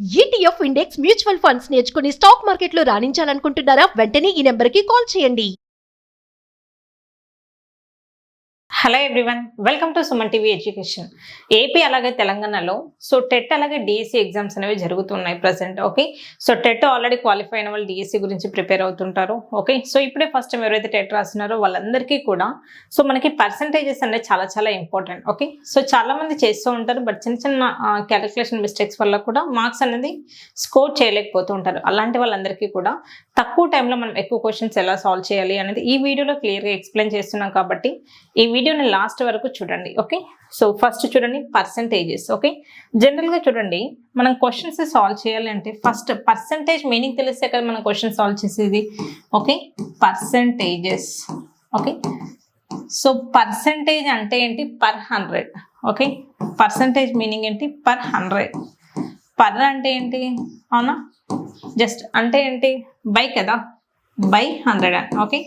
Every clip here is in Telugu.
ETF ఇండెక్స్ మ్యూచువల్ ఫండ్స్ నేర్చుకుని స్టాక్ మార్కెట్లో రాణించాలనుకుంటున్నారా? వెంటనే ఈ నెంబర్కి కాల్ చేయండి. Hello everyone, welcome to Suman TV education. AP అలాగే తెలంగాణలో టెట్ అలాగే డిఎస్సి ఎగ్జామ్స్ అనేవి జరుగుతున్నాయి present. Okay, TET already qualify అయిన వాళ్ళు డిఎస్సి గురించి ప్రిపేర్ అవుతుంటారు. ఓకే, ఇప్పుడే ఫస్ట్ టైం ఎవరైతే టెట్ రాస్తున్నారో వాళ్ళందరికీ కూడా మనకి పర్సంటేజెస్ అనేది చాలా చాలా ఇంపార్టెంట్. ఓకే, చాలా మంది చేస్తూ ఉంటారు, బట్ చిన్న చిన్న క్యాలిక్యులేషన్ మిస్టేక్స్ వల్ల కూడా మార్క్స్ అనేది స్కోర్ చేయలేకపోతూ ఉంటారు. అలాంటి వాళ్ళందరికీ కూడా తక్కువ టైంలో మనం ఎక్కువ క్వశ్చన్స్ ఎలా సాల్వ్ చేయాలి అనేది ఈ వీడియోలో క్లియర్గా ఎక్స్ప్లెయిన్ చేస్తున్నాం. కాబట్టి ఈ వీడియోని లాస్ట్ వరకు చూడండి. ఓకే, ఫస్ట్ చూడండి పర్సంటేజెస్. ఓకే, జనరల్గా చూడండి, మనం క్వశ్చన్స్ సాల్వ్ చేయాలి అంటే ఫస్ట్ పర్సంటేజ్ మీనింగ్ తెలిస్తే కదా మనం క్వశ్చన్ సాల్వ్ చేసేది. Okay, percentages. ఓకే, పర్సంటేజ్ అంటే ఏంటి? పర్ 100. ఓకే, పర్సంటేజ్ మీనింగ్ ఏంటి? పర్ 100. పర్ అంటే ఏంటి? అవునా, జస్ట్ అంటే ఏంటి? బై కదా, బై 100. ఓకే,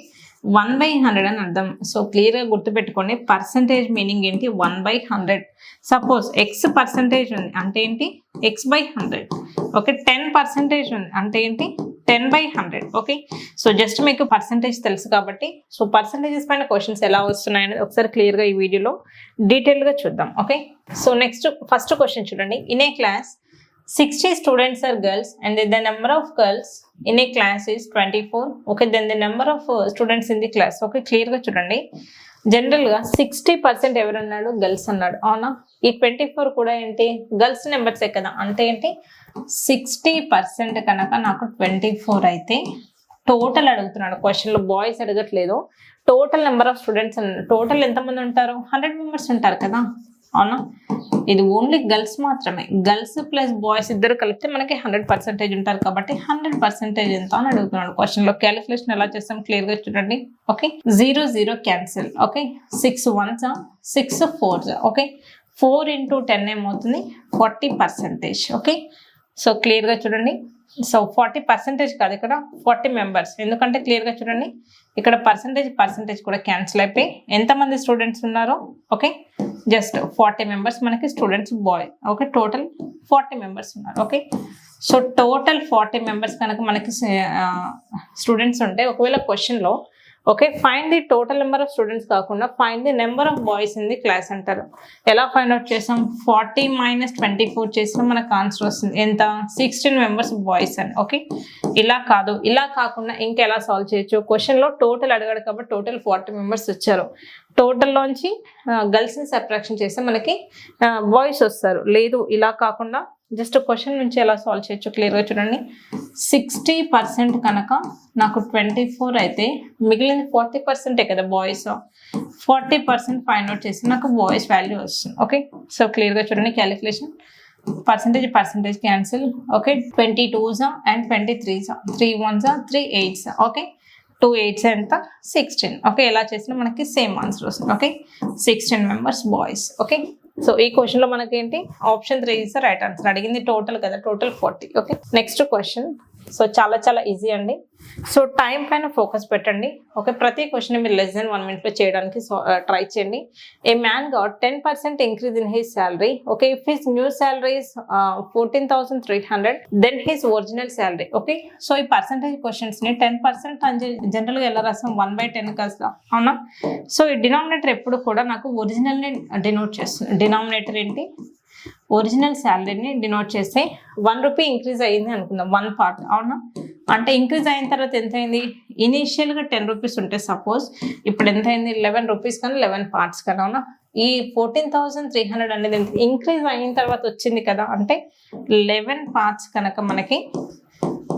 1/100 అని అర్థం. క్లియర్గా గుర్తుపెట్టుకోండి, పర్సంటేజ్ మీనింగ్ ఏంటి? 1/100. సపోజ్ ఎక్స్ పర్సంటేజ్ ఉంది అంటే ఏంటి? x/100. ఓకే, 10% ఉంది అంటే ఏంటి? 10/100. ఓకే, జస్ట్ మీకు పర్సంటేజ్ తెలుసు కాబట్టి పర్సంటేజెస్ పైన క్వశ్చన్స్ ఎలా వస్తున్నాయని ఒకసారి క్లియర్గా ఈ వీడియోలో డీటెయిల్గా చూద్దాం. ఓకే, నెక్స్ట్ ఫస్ట్ క్వశ్చన్ చూడండి. In a class 60 students are girls and the number of girls in a class is 24. Okay, then the number of students in the class. Okay, clear గా చూడండి, జనరల్ గా 60% ఎవరన్నాడు? గర్ల్స్ అన్నాడు. అవునా, ఈ 24 కూడా ఏంటి? గర్ల్స్ నెంబర్సే కదా. అంటే ఏంటి? 60% కనుక నాకు 24 అయితే టోటల్ అడుగుతున్నాడు క్వశ్చన్లో, బాయ్స్ అడగట్లేదు. టోటల్ నెంబర్ ఆఫ్ స్టూడెంట్స్ అన్నాడు. టోటల్ ఎంతమంది ఉంటారు? 100 మెంబర్స్ ఉంటారు కదా. అవునా, ఇది ఓన్లీ గర్ల్స్ మాత్రమే. గర్ల్స్ ప్లస్ బాయ్స్ ఇద్దరు కలిపితే మనకి 100% ఉంటారు. కాబట్టి 100% ఎంత అని అడుగుతున్నాడు క్వశ్చన్ లో. క్యాలిక్యులేషన్ ఎలా చేస్తాం క్లియర్ గా చూడండి. Okay, 0 0 cancel. Okay, 6 1s 6 4s. Okay, 4 into 10 ఏమవుతుంది? 40%. ఓకే, క్లియర్ గా చూడండి. 40% కాదు, ఇక్కడ 40 మెంబర్స్. ఎందుకంటే క్లియర్ గా చూడండి, ఇక్కడ పర్సంటేజ్ కూడా క్యాన్సిల్ అయిపోయి ఎంతమంది స్టూడెంట్స్ ఉన్నారో. ఓకే, జస్ట్ 40 మెంబర్స్ మనకి students boy. Okay, total 40 members ఉన్నారు. ఓకే, టోటల్ 40 మెంబర్స్ కనుక మనకి స్టూడెంట్స్ ఉంటే ఒకవేళ క్వశ్చన్లో okay find the total number of students కాకుండా find the number of boys in the class అంటారు. ఎలా ఫైండ్ అవుట్ చేస్తాం? 40 - 24 చేసినా మనకు ఆన్సర్ వస్తుంది. ఎంత? 16 మెంబర్స్ బాయ్స్ అని. ఓకే, ఇలా కాదు, ఇలా కాకుండా ఇంకెలా సాల్వ్ చేయొచ్చు? క్వశ్చన్లో టోటల్ అడిగాడు కాబట్టి టోటల్ 40 మెంబర్స్ వచ్చారు. టోటల్లోంచి గర్ల్స్ని సబ్ట్రాక్షన్ చేస్తే మనకి బాయ్స్ వస్తారు. లేదు, ఇలా కాకుండా జస్ట్ క్వశ్చన్ నుంచి ఎలా సాల్వ్ చేయొచ్చు క్లియర్గా చూడండి. 60% కనుక నాకు 24 అయితే మిగిలింది 40% కదా బాయ్స్. 40% ఫైండ్ అవుట్ చేసి నాకు బాయ్స్ వాల్యూ వస్తుంది. ఓకే, క్లియర్గా చూడండి calculation. Percentage cancel. Okay, 22s and 23s, 3 1s 3 8s. Okay, 2 8s ఎంత? 16. ఓకే, ఎలా చేసినా మనకి సేమ్ ఆన్సర్ వస్తుంది. Okay, 16 members boys. ఓకే, ఈ క్వశ్చన్ లో మనకి ఏంటి? Option 3 is right answer. అడిగింది టోటల్ కదా, టోటల్ 40. Okay, next question. చాలా చాలా ఈజీ అండి. టైం పైన ఫోకస్ పెట్టండి. ఓకే, ప్రతి క్వశ్చన్ మీరు less than 1 minute లో చేయడానికి ట్రై చేయండి. A man got 10% increase in his salary. Okay, if his new salary is 14,300 then his original salary. Okay, ఈ పర్సంటేజ్ క్వశ్చన్స్ ని 10% అని జనరల్ గా ఎలా రాస్తాం? 1/10 కాస్తా. అవునా, ఈ డినామినేటర్ ఎప్పుడు కూడా నాకు ఒరిజినల్ ని డినోట్ చేస్తుంది. డినామినేటర్ ఏంటి? ఒరిజినల్ శాలరీని డినోట్ చేస్తే 1 రూపీ ఇంక్రీజ్ అయ్యింది అనుకుందాం, 1 part. అవునా, అంటే ఇంక్రీజ్ అయిన తర్వాత ఎంత అయింది? ఇనీషియల్గా 10 రూపీస్ ఉంటే సపోజ్ ఇప్పుడు ఎంత అయింది? 11 రూపీస్ కానీ 11 parts కదా. అవునా, ఈ 14,300 అనేది ఇంక్రీజ్ అయిన తర్వాత వచ్చింది కదా. అంటే 11 parts కనుక మనకి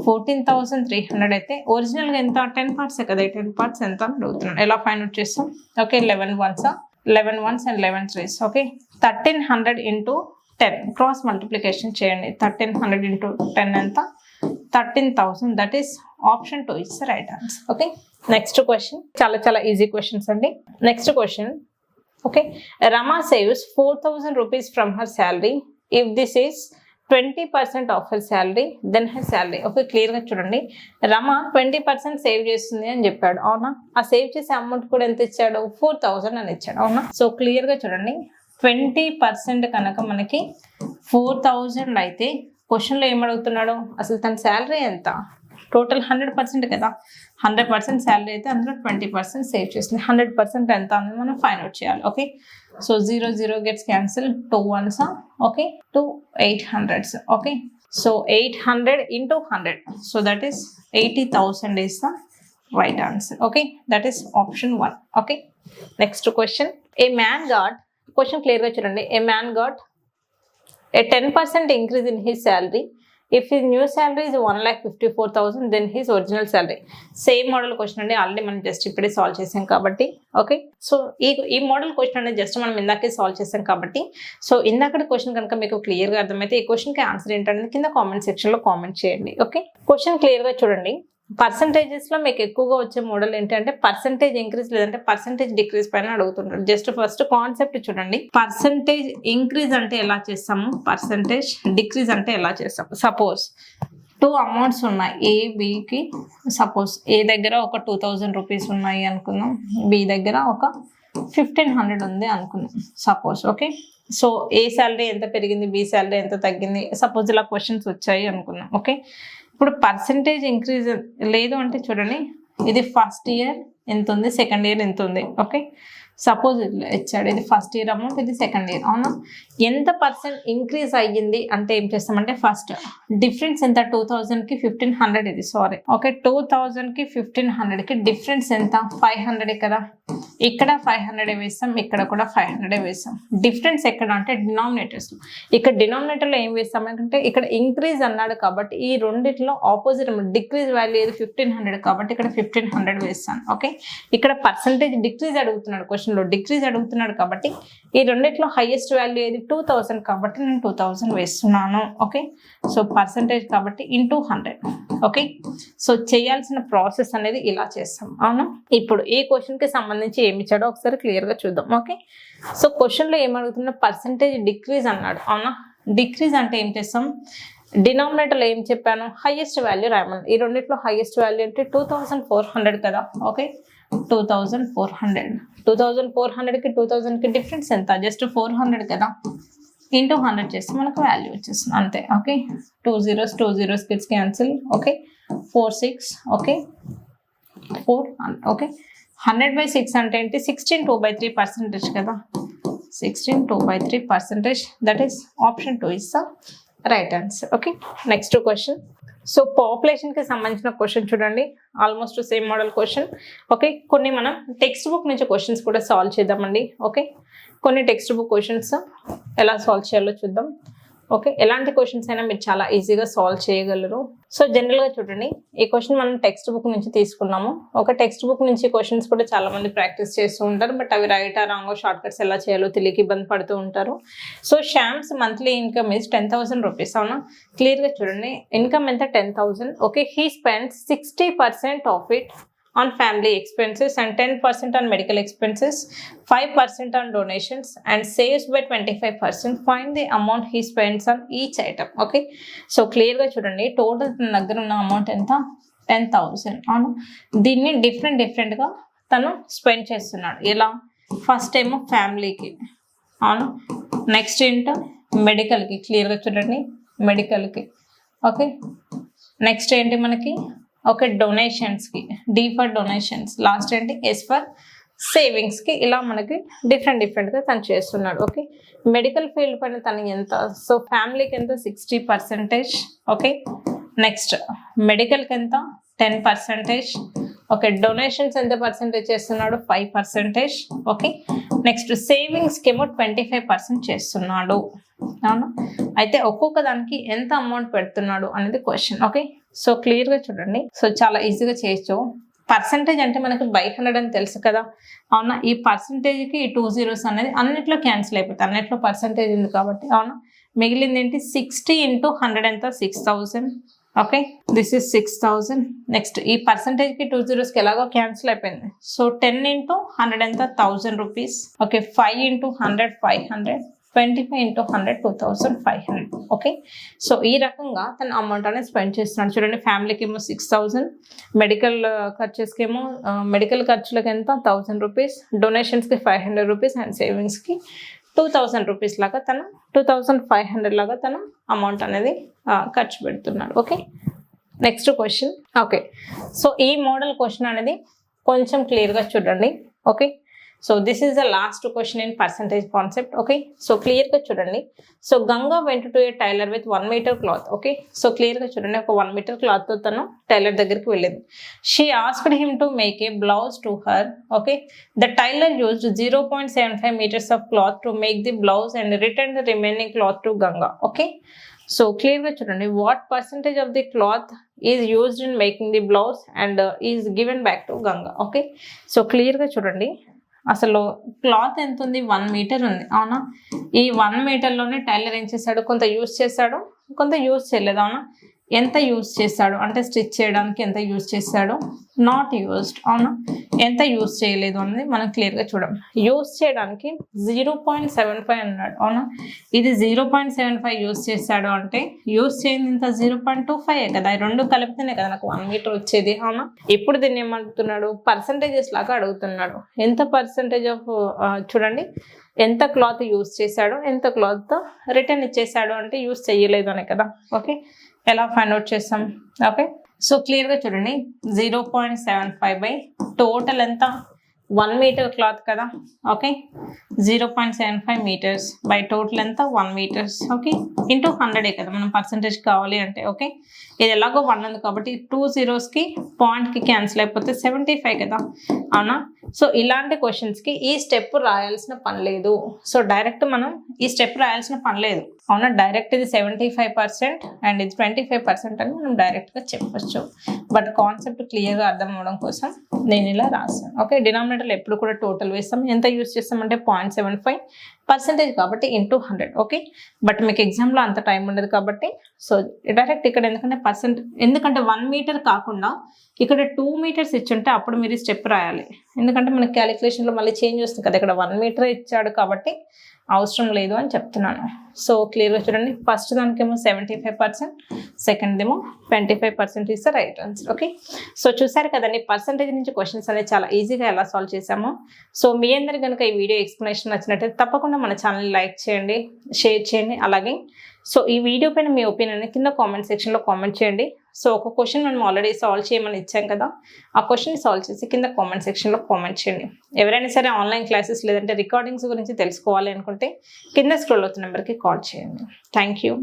14,300 అయితే ఒరిజినల్గా ఎంత? 10 parts కదా. 10 parts ఎంత అని అడుగుతున్నాను. ఎలా ఫైండ్ అవుట్ చేస్తాం? Okay, 11 1s and 11 3s. Okay, 1300 into 10 cross multiplication చేయండి. 1300 into 10 ఎంత? 13,000. That is option 2 is right answer. Okay, next question. చాలా చాలా ఈజీ క్వశ్చన్స్ అండి. Next question. Okay, Rama saves 4,000 rupees from her salary. If this is 20% of her salary then her salary. Okay, క్లియర్గా చూడండి, రమ 20% సేవ్ చేస్తుంది అని చెప్పాడు. అవునా, ఆ సేవ్ చేసే అమౌంట్ కూడా ఎంత ఇచ్చాడు? 4,000 అని ఇచ్చాడు. అవునా, క్లియర్గా చూడండి, 20% కనుక మనకి 4,000 అయితే క్వశ్చన్లో ఏం అడుగుతున్నాడు, అసలు తన శాలరీ ఎంత, టోటల్ 100% కదా, 100% శాలరీ అయితే అందులో 20% సేవ్ చేస్తుంది. 100% ఎంత అనేది మనం ఫైండ్ అవుట్ చేయాలి. Okay, so 0 0 gets cancel, 2 1s, okay, 2 800s. Okay, so 800 into 100, so that is 80,000 is the right answer. Okay, that is option 1. Okay, next question. A man got, question clear గా చూడండి, a man got a 10% increase in his salary. If his new salary is 1,54,000, then his original salary. Same model question అండి, ఆల్రెడీ మనం జస్ట్ ఇప్పుడే సాల్వ్ చేసాం కాబట్టి. ఓకే, సో ఈ మోడల్ క్వశ్చన్ అనేది జస్ట్ మనం ఇందాకే సాల్వ్ చేసాం కాబట్టి, సో ఇందాకటి క్వశ్చన్ కనుక మీకు క్లియర్గా అర్థమైతే ఈ క్వశ్చన్కి ఆన్సర్ ఏంటనేది కింద కామెంట్ సెక్షన్లో కామెంట్ చేయండి. ఓకే, క్వశ్చన్ క్లియర్గా చూడండి. పర్సంటేజెస్లో మీకు ఎక్కువగా వచ్చే మోడల్ ఏంటంటే పర్సంటేజ్ ఇంక్రీజ్ లేదంటే పర్సంటేజ్ డిక్రీజ్ పైన అడుగుతుంటారు. జస్ట్ ఫస్ట్ కాన్సెప్ట్ చూడండి, పర్సంటేజ్ ఇంక్రీజ్ అంటే ఎలా చేస్తాము, పర్సంటేజ్ డిక్రీజ్ అంటే ఎలా చేస్తాము. సపోజ్ 2 అమౌంట్స్ ఉన్నాయి, ఏబికి. సపోజ్ ఏ దగ్గర ఒక 2,000 రూపీస్ ఉన్నాయి అనుకుందాం, బి దగ్గర ఒక 1,500 ఉంది అనుకుందాం సపోజ్. ఓకే, సో ఏ శాలరీ ఎంత పెరిగింది, బి శాలరీ ఎంత తగ్గింది, సపోజ్ ఇలా క్వశ్చన్స్ వచ్చాయి అనుకుందాం. ఓకే, ఇప్పుడు పర్సంటేజ్ ఇంక్రీజ్ లేదు అంటే చూడండి, ఇది ఫస్ట్ ఇయర్ ఎంత ఉంది, సెకండ్ ఇయర్ ఎంత ఉంది. ఓకే, సపోజ్ ఇచ్చాడు, ఇది ఫస్ట్ ఇయర్ అమౌంట్, ఇది సెకండ్ ఇయర్. అవునా, ఎంత పర్సెంట్ ఇంక్రీజ్ అయ్యింది అంటే ఏం చేస్తామంటే ఫస్ట్ డిఫరెన్స్ ఎంత, 2,000కి 1,500 ఇది, సారీ. ఓకే, 2,000కి 1,500కి డిఫరెన్స్ ఎంత, 500 కదా. ఇక్కడ 500 వేస్తాం, ఇక్కడ కూడా 500 వేస్తాం. డిఫరెన్స్ ఎక్కడ అంటే డినామినేటర్స్. ఇక్కడ డినామినేటర్లో ఏం వేస్తాం అంటే ఇక్కడ ఇంక్రీజ్ అన్నాడు కాబట్టి ఈ రెండిట్లో ఆపోజిట్ డిక్రీజ్ వాల్యూ ఏది 1,500 కాబట్టి ఇక్కడ 1,500 వేస్తాను. ఓకే, ఇక్కడ పర్సంటేజ్ డిక్రీజ్ అడుగుతున్నాడు, క్వశ్చన్లో డిక్రీజ్ అడుగుతున్నాడు కాబట్టి ఈ రెండిట్లో హైయెస్ట్ వాల్యూ ఏది 2,000 కాబట్టి నేను 2,000 వేస్తున్నాను. ఓకే, సో పర్సంటేజ్ కాబట్టి ఇంటూ 100. ఓకే, సో చేయాల్సిన ప్రాసెస్ అనేది ఇలా చేస్తాం. అవునా, ఇప్పుడు ఈ క్వశ్చన్కి సంబంధించి ఏమి ఇచ్చాడో ఒకసారి క్లియర్గా చూద్దాం. ఓకే, సో క్వశ్చన్లో ఏం అడుగుతున్నా, పర్సంటేజ్ డిక్రీజ్ అన్నాడు. అవునా, డిక్రీజ్ అంటే ఏం చేస్తాం, డినామినేటర్లో ఏం చెప్పాను, హైయెస్ట్ వాల్యూ రాయమని. ఈ రెండిట్లో హైయెస్ట్ వాల్యూ అంటే 2,400 కదా. ఓకే, 2,400, 2,400కి 2,000కి డిఫరెన్స్ ఎంత, జస్ట్ 400 కదా. ఇంటూ 100 చేస్తే మనకు వాల్యూ వచ్చేస్తుంది అంతే. Okay, 2 zeros gets cancel. Okay, 4 6. Okay, 400. Okay, 100/6 అంటే ఏంటి, 16 2/3% కదా. 16 2/3%, that is option 2 is the right answer. Okay, next question. So పాపులేషన్కి సంబంధించిన క్వశ్చన్ చూడండి, almost same model question. Okay, కొన్ని మనం టెక్స్ట్ బుక్ నుంచి క్వశ్చన్స్ కూడా సాల్వ్ చేద్దామండి. ఓకే, కొన్ని టెక్స్ట్ బుక్ క్వశ్చన్స్ ఎలా సాల్వ్ చేయాలో చూద్దాం. ఓకే, ఎలాంటి క్వశ్చన్స్ అయినా మీరు చాలా ఈజీగా సాల్వ్ చేయగలరు. సో జనరల్గా చూడండి, ఈ క్వశ్చన్ మనం టెక్స్ట్ బుక్ నుంచి తీసుకున్నాము. ఒక టెక్స్ట్ బుక్ నుంచి క్వశ్చన్స్ కూడా చాలా మంది ప్రాక్టీస్ చేస్తూ ఉంటారు, బట్ అవి రైట్ ఆ రాంగ్ షార్ట్ కట్స్ ఎలా చేయాలో తెలియక ఇబ్బంది పడుతూ ఉంటారు. So Shyam's monthly income is 10,000 rupees. అవునా, క్లియర్గా చూడండి, ఇన్కమ్ ఎంత 10,000. Okay, he spends 60% of it on family expenses and 10% on medical expenses, 5% on donations and saves by 25%. Find the amount he spends on each item. Okay, so clear గా చూడండి, టోటల్ తన దగ్గర ఉన్న అమౌంట్ ఎంత, 10,000. అవును, దీన్ని డిఫరెంట్ గా తను స్పెండ్ చేస్తున్నాడు. ఎలా, ఫస్ట్ ఏమో ఫ్యామిలీకి. అవును, నెక్స్ట్ ఏంటో మెడికల్కి. క్లియర్గా చూడండి, మెడికల్కి. ఓకే, నెక్స్ట్ ఏంటి మనకి, ఓకే డొనేషన్స్కి, డి ఫర్ డొనేషన్స్, లాస్ట్ ఏంటి ఎస్ ఫర్ సేవింగ్స్కి. ఇలా మనకి డిఫరెంట్గా తను చేస్తున్నాడు. ఓకే, మెడికల్ ఫీల్డ్ పైన తను ఎంత, సో ఫ్యామిలీకి ఎంత 60%. ఓకే, నెక్స్ట్ మెడికల్కి ఎంత 10%. ఓకే, డొనేషన్స్ ఎంత పర్సెంటేజ్ చేస్తున్నాడు, 5%. ఓకే, నెక్స్ట్ సేవింగ్స్కి ఏమో 25% చేస్తున్నాడు. అవును, అయితే ఒక్కొక్క దానికి ఎంత అమౌంట్ పెడుతున్నాడు అనేది క్వశ్చన్. ఓకే, సో క్లియర్గా చూడండి, సో చాలా ఈజీగా చేయొచ్చు. పర్సంటేజ్ అంటే మనకు బై 100 అని తెలుసు కదా. అవునా, ఈ పర్సంటేజ్కి ఈ 2 zeros అనేది అన్నిట్లో క్యాన్సిల్ అయిపోతాయి, అన్నిట్లో పర్సంటేజ్ ఉంది కాబట్టి. అవునా, మిగిలింది ఏంటి, 60 into 100 ఎంత, 6,000. Okay, this is 6,000. నెక్స్ట్ ఈ పర్సంటేజ్కి 2 zeros ఎలాగో క్యాన్సిల్ అయిపోయింది. సో 10 into 100 ఎంత, 1,000 rupees. Okay, 5 into 100 500, 25 into 100 2,500. Okay, so ఈ రకంగా తన అమౌంట్ అనేది స్పెండ్ చేస్తున్నాడు. చూడండి, ఫ్యామిలీకి ఏమో 6,000, మెడికల్ ఖర్చెస్కి ఏమో మెడికల్ ఖర్చులకి ఎంత 1,000 రూపీస్, డొనేషన్స్కి 500 రూపీస్ అండ్ సేవింగ్స్కి 2000 రూపీస్ లాగా తను 2500 లాగా తను అమౌంట్ అనేది ఖర్చు పెడుతున్నాడు. Okay, next question. Okay, so ఈ మోడల్ క్వశ్చన్ అనేది కొంచెం క్లియర్గా చూడండి. Okay, so this is the last question in percentage concept. Okay, so క్లియర్గా చూడండి. So Ganga went to a tailor with 1 meter cloth. Okay, so క్లియర్గా చూడండి, ఒక 1 మీటర్ క్లాత్తో తను టైలర్ దగ్గరికి వెళ్ళింది. She asked him to make a blouse to her. Okay, the tailor used 0.75 meters of cloth to make the blouse and return the remaining cloth to Ganga. Okay, so క్లియర్గా చూడండి, what percentage of the cloth is used in making the blouse and is given back to Ganga. Okay, so క్లియర్గా చూడండి, అసలు క్లాత్ ఎంత ఉంది, 1 మీటర్ ఉంది అవునా. ఈ 1 మీటర్లోనే టైలర్ ఏం చేశాడు, కొంత యూజ్ చేశాడు, కొంత యూజ్ చేయలేదు అవునా. ఎంత యూజ్ చేశాడు అంటే స్టిచ్ చేయడానికి ఎంత యూజ్ చేశాడు, నాట్ యూజ్డ్ అవునా. ఎంత యూజ్ చేయలేదు అనేది మనం క్లియర్గా చూడం. యూజ్ చేయడానికి 0.75 అన్నాడు అవునా. ఇది 0.75 యూజ్ చేశాడు అంటే యూజ్ చేయండి ఇంత 0.25 కదా, ఈ రెండు కలిపితేనే కదా నాకు 1 మీటర్ వచ్చేది అవునా. ఇప్పుడు దీన్ని ఏమడుగుతున్నాడు, పర్సంటేజెస్ లాగా అడుగుతున్నాడు. ఎంత పర్సంటేజ్ ఆఫ్ చూడండి, ఎంత క్లాత్ యూజ్ చేశాడు, ఎంత క్లాత్ రిటర్న్ ఇచ్చేసాడు అంటే యూజ్ చేయలేదు అనే కదా. ఓకే, ఎలా ఫైండ్ అవుట్ చేస్తాం. ఓకే, సో క్లియర్గా చూడండి, 0.75 బై టోటల్ ఎంత 1 మీటర్ క్లాత్ కదా. ఓకే, 0.75 meters బై టోటల్ ఎంత 1 meters. ఓకే, ఇంటూ 100 కదా మనం పర్సంటేజ్ కావాలి అంటే. ఓకే, ఇది ఎలాగో 1 ఉంది కాబట్టి 2 zeros పాయింట్కి క్యాన్సిల్ అయిపోతే 75 కదా అవునా. సో ఇలాంటి క్వశ్చన్స్కి ఈ స్టెప్ రాయాల్సిన పని లేదు. సో డైరెక్ట్ మనం ఈ స్టెప్ రాయాల్సిన పని లేదు అవునా. డైరెక్ట్ ఇది 75% అండ్ ఇది 25% అని మనం డైరెక్ట్గా చెప్పచ్చు. బట్ కాన్సెప్ట్ క్లియర్గా అర్థం అవ్వడం కోసం నేను ఇలా రాస్తాను. ఓకే, డినామినేటర్లో ఎప్పుడు కూడా టోటల్ వేస్తాం. ఎంత యూజ్ చేస్తామంటే 0.75% కాబట్టి ఇంటూ 100. ఓకే, బట్ మీకు ఎగ్జామ్లో అంత టైం ఉండదు కాబట్టి సో డైరెక్ట్ ఇక్కడ ఎందుకంటే 1 మీటర్ కాకుండా ఇక్కడ 2 meters ఇచ్చుంటే అప్పుడు మీరు స్టెప్ రాయాలి. ఎందుకంటే మనకి క్యాలిక్యులేషన్లో మళ్ళీ చేంజ్ వస్తుంది కదా. ఇక్కడ 1 మీటర్ ఇచ్చాడు కాబట్టి అవసరం లేదు అని చెప్తున్నాను. సో క్లియర్గా చూడండి, ఫస్ట్ దానికేమో 75%, సెకండ్ ఏమో 25% is the right answer. Okay, so చూసారు కదండి పర్సంటేజ్ నుంచి క్వశ్చన్స్ అనేది చాలా ఈజీగా ఎలా సాల్వ్ చేసామో. సో మీ అందరికి కనుక ఈ వీడియో ఎక్స్ప్లెనేషన్ నచ్చినట్టయితే తప్పకుండా మన ఛానల్ లైక్ చేయండి, షేర్ చేయండి. అలాగే సో ఈ వీడియో పైన మీ ఒపీనియన్ కింద కామెంట్ సెక్షన్లో కామెంట్ చేయండి. సో ఒక క్వశ్చన్ మనం ఆల్రెడీ సాల్వ్ చేయమని ఇచ్చాం కదా, ఆ క్వశ్చన్ సాల్వ్ చేసి కింద కామెంట్ సెక్షన్లో కామెంట్ చేయండి. ఎవరైనా సరే ఆన్లైన్ క్లాసెస్ లేదంటే రికార్డింగ్స్ గురించి తెలుసుకోవాలి అనుకుంటే కింద స్క్రోల్ అవుతున్న నెంబర్కి కాల్ చేయండి. Thank you.